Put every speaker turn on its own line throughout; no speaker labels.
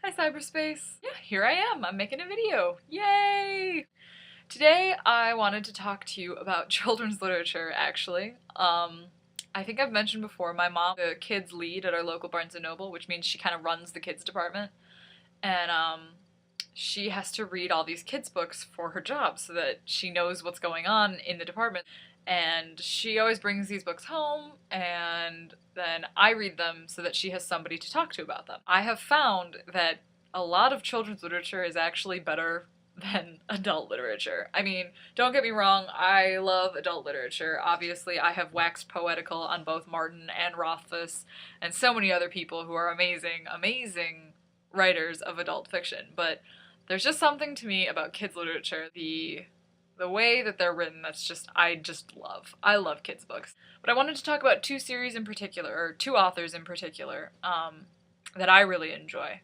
Hi cyberspace! Yeah, here I am. I'm making a video. Yay! Today I wanted to talk to you about children's literature, actually. I think I've mentioned before, my mom, the kids lead at our local Barnes & Noble, which means she kind of runs the kids department. And she has to read all these kids books for her job so that she knows what's going on in the department. And she always brings these books home, and then I read them so that she has somebody to talk to about them. I have found that a lot of children's literature is actually better than adult literature. I mean, don't get me wrong, I love adult literature. Obviously, I have waxed poetical on both Martin and Rothfuss and so many other people who are amazing, amazing writers of adult fiction. But there's just something to me about kids' literature, the way that they're written, I just love. I love kids' books. But I wanted to talk about two series in particular, or two authors in particular, that I really enjoy.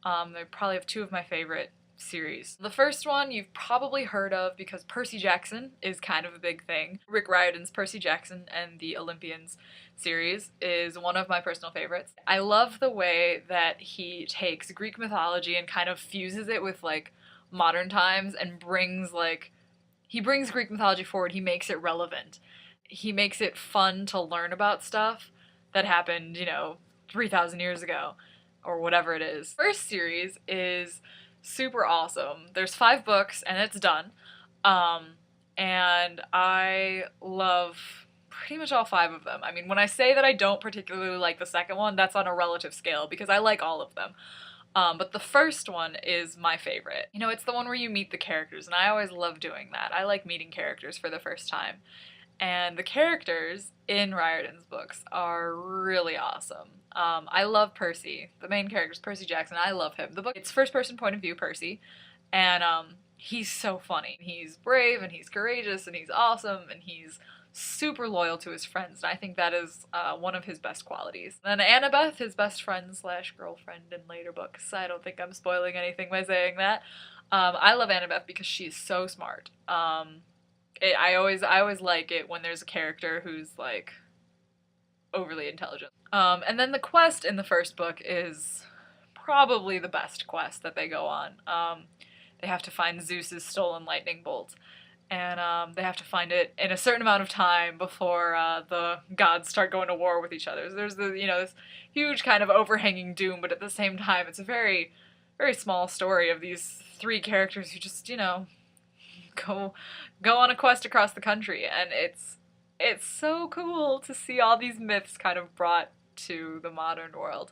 They probably have two of my favorite series. The first one you've probably heard of because Percy Jackson is kind of a big thing. Rick Riordan's Percy Jackson and the Olympians series is one of my personal favorites. I love the way that he takes Greek mythology and kind of fuses it with like modern times and he brings Greek mythology forward, he makes it relevant. He makes it fun to learn about stuff that happened, 3,000 years ago, or whatever it is. First series is super awesome. There's 5 books, and it's done. And I love pretty much all 5 of them. I mean, when I say that I don't particularly like the second one, that's on a relative scale, because I like all of them. But the first one is my favorite. It's the one where you meet the characters, and I always love doing that. I like meeting characters for the first time. And the characters in Riordan's books are really awesome. I love Percy. The main character is Percy Jackson. I love him. The book, it's first-person point of view Percy, and he's so funny. He's brave, and he's courageous, and he's awesome, and he's super loyal to his friends, and I think that is one of his best qualities. And then Annabeth, his best friend / girlfriend in later books. I don't think I'm spoiling anything by saying that. I love Annabeth because she's so smart. I always like it when there's a character who's like overly intelligent. And then the quest in the first book is probably the best quest that they go on. They have to find Zeus's stolen lightning bolt. And they have to find it in a certain amount of time before the gods start going to war with each other. So there's this huge kind of overhanging doom, but at the same time, it's a very, very small story of these 3 characters who just, go on a quest across the country, and it's so cool to see all these myths kind of brought to the modern world.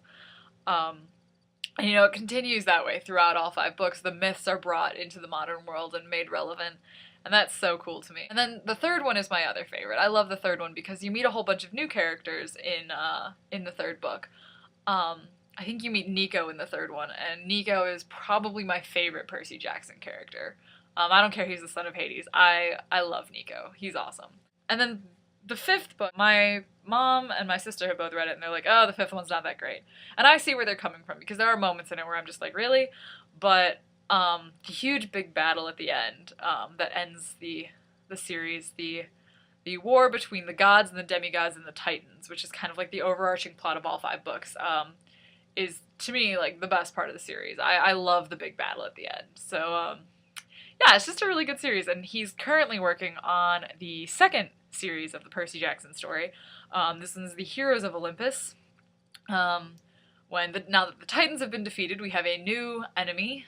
And it continues that way throughout all 5 books. The myths are brought into the modern world and made relevant. And that's so cool to me. And then the third one is my other favorite. I love the third one because you meet a whole bunch of new characters in the third book. I think you meet Nico in the third one, and Nico is probably my favorite Percy Jackson character. I don't care, he's the son of Hades. I love Nico. He's awesome. And then the 5th book, my mom and my sister have both read it, and they're like, oh, the 5th one's not that great. And I see where they're coming from, because there are moments in it where I'm just like, really? But the huge big battle at the end that ends the series, the war between the gods and the demigods and the titans, which is kind of like the overarching plot of all 5 books, is to me like the best part of the series. I love the big battle at the end. So yeah, it's just a really good series, and he's currently working on the 2nd series of the Percy Jackson story. This one's the Heroes of Olympus. Now that the titans have been defeated, we have a new enemy.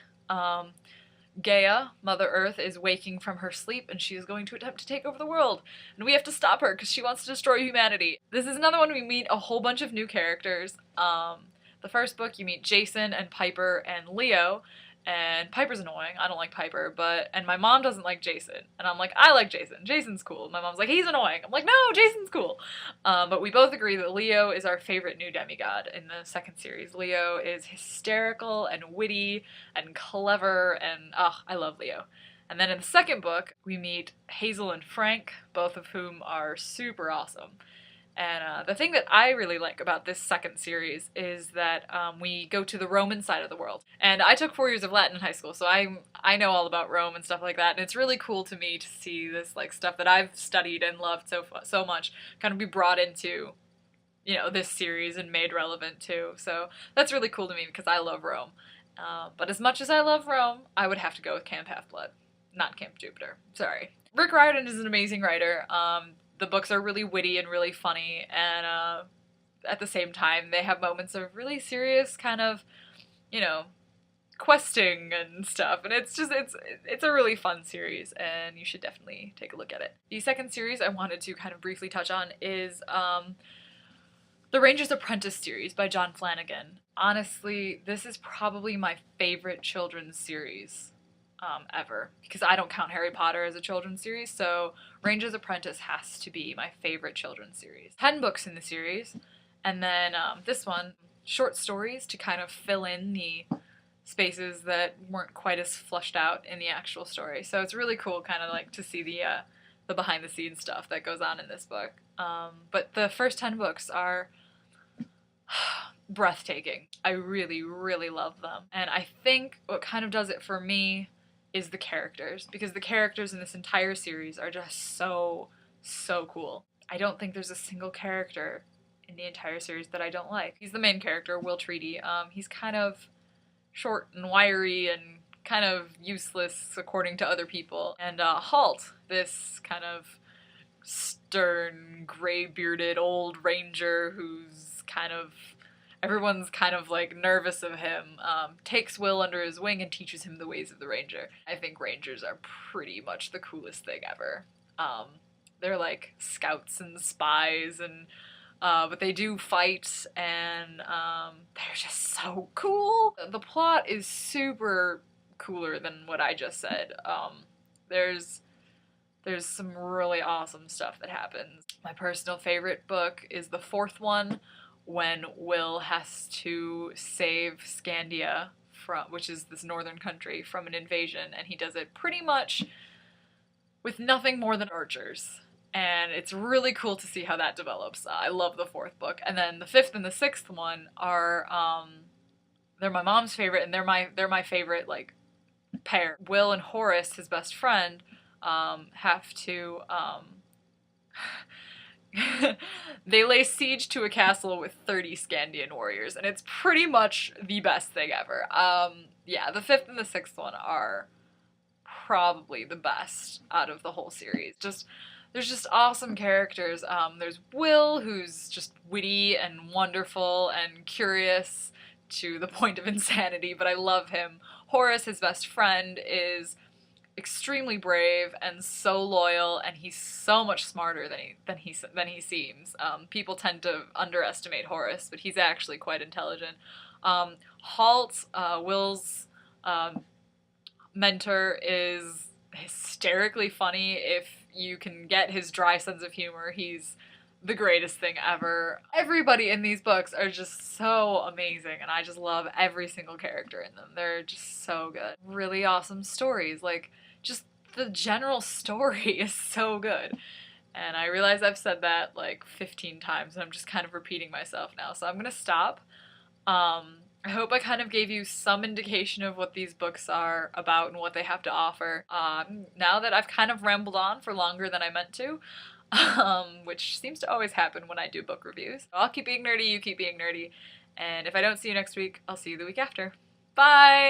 Gaia, Mother Earth, is waking from her sleep, and she is going to attempt to take over the world. And we have to stop her because she wants to destroy humanity. This is another one we meet a whole bunch of new characters. The first book, you meet Jason and Piper and Leo. And Piper's annoying. I don't like Piper, and my mom doesn't like Jason. And I'm like, I like Jason. Jason's cool. My mom's like, he's annoying. I'm like, no, Jason's cool. But we both agree that Leo is our favorite new demigod in the 2nd series. Leo is hysterical and witty and clever, and I love Leo. And then in the 2nd book, we meet Hazel and Frank, both of whom are super awesome. And the thing that I really like about this 2nd series is that we go to the Roman side of the world. And I took 4 years of Latin in high school, so I know all about Rome and stuff like that. And it's really cool to me to see this like stuff that I've studied and loved so much kind of be brought into, this series and made relevant too. So that's really cool to me because I love Rome. But as much as I love Rome, I would have to go with Camp Half-Blood, not Camp Jupiter. Sorry. Rick Riordan is an amazing writer. The books are really witty and really funny, and at the same time, they have moments of really serious kind of, you know, questing and stuff, and it's a really fun series, and you should definitely take a look at it. The second series I wanted to kind of briefly touch on is the Ranger's Apprentice series by John Flanagan. Honestly, this is probably my favorite children's series ever, because I don't count Harry Potter as a children's series, so Ranger's Apprentice has to be my favorite children's series. 10 books in the series, and then this one, short stories to kind of fill in the spaces that weren't quite as flushed out in the actual story. So it's really cool kind of like to see the behind the scenes stuff that goes on in this book. But the first 10 books are breathtaking. I really, really love them. And I think what kind of does it for me is the characters, because the characters in this entire series are just so, so cool. I don't think there's a single character in the entire series that I don't like. He's the main character, Will Treaty. He's kind of short and wiry and kind of useless according to other people. And Halt, this kind of stern, gray-bearded old ranger who's kind of, everyone's kind of like nervous of him, takes Will under his wing and teaches him the ways of the ranger. I think rangers are pretty much the coolest thing ever. They're like scouts and spies, and but they do fight, and they're just so cool. The plot is super cooler than what I just said. There's some really awesome stuff that happens. My personal favorite book is the fourth one, when Will has to save Skandia, which is this northern country, from an invasion, and he does it pretty much with nothing more than archers. And it's really cool to see how that develops. I love the fourth book. And then the fifth and the sixth one are, they're my mom's favorite, and they're my favorite, like, pair. Will and Horace, his best friend, have to, they lay siege to a castle with 30 Skandian warriors, and it's pretty much the best thing ever. Yeah, the fifth and the sixth one are probably the best out of the whole series. There's just awesome characters. There's Will, who's just witty and wonderful and curious to the point of insanity, but I love him. Horace, his best friend, is extremely brave and so loyal, and he's so much smarter than he seems. People tend to underestimate Horace, but he's actually quite intelligent. Halt, Will's mentor, is hysterically funny. If you can get his dry sense of humor, he's the greatest thing ever. Everybody in these books are just so amazing, and I just love every single character in them. They're just so good. Really awesome stories. Like, just the general story is so good. And I realize I've said that like 15 times, and I'm just kind of repeating myself now, so I'm gonna stop. I hope I kind of gave you some indication of what these books are about and what they have to offer. Now that I've kind of rambled on for longer than I meant to, which seems to always happen when I do book reviews. I'll keep being nerdy, you keep being nerdy, and if I don't see you next week, I'll see you the week after. Bye!